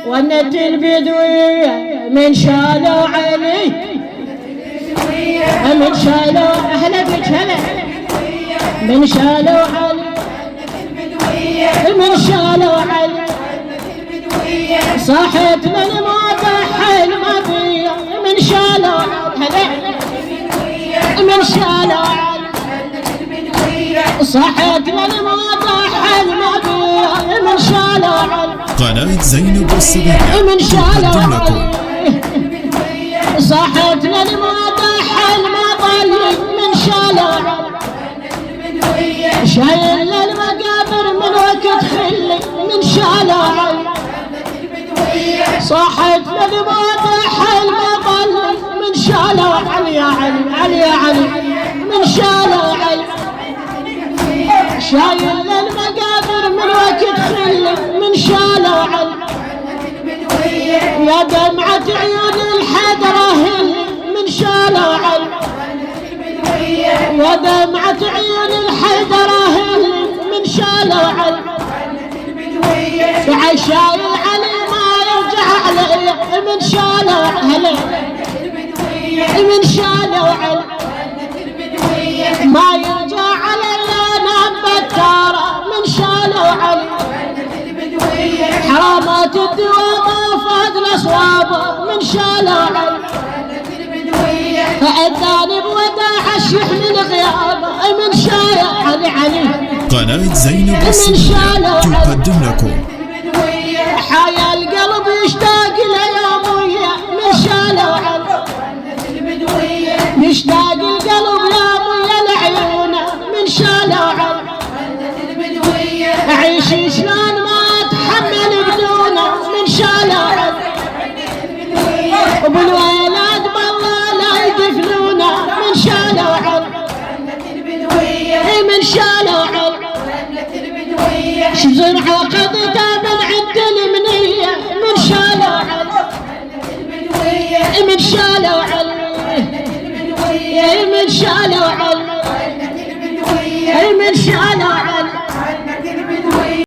ونت البدوية من شالوا علي من شالوا أهلا بك هلا من شالوا علي من شالوا علي صاحت من ما ضحى المبية من شالوا هلا من شالوا علي صاحت من ما ضحى المبية من شالوا علي قناة زينب الصبية من شالوا تقدم لكم صاحت من ما ضحى المظلم من شالوا علي شايل للمقابر من وقت خلي من شالوا علي صاحت من ما ضحى المظلم من شالوا علي يا علي علي يا علي من شالوا علي شايل للمقابر من وقت خلي من شالوا علي يا دمعة عيون الحدرة هلي من شالوا علي يا دمعة عيون الحدرة هلي من شالوا علي فعشاي العلي ما يرجع علي من شالوا علي من شالوا علي ما يرجع علي انا بكارة من شالوا علي حرامات الدوام فاضل اصوابه من شالوا علي فأتاني بوداع الشحن الغيابه من شالوا علي علي قناة زينب الصبية تقدم لكم حيا القلب يشتاق ليومية من شالوا علي يشتاق القلب يومية لعيونه من شالوا علي أعيش شلون ما أتحمل بدونه من شالوا علي وبالولاد بالله لا يدفنونه من شالوا علي من شالوا علي شزر عقدته من عند المنية من شالوا علي من شالوا علي من شالوا علي من شالوا علي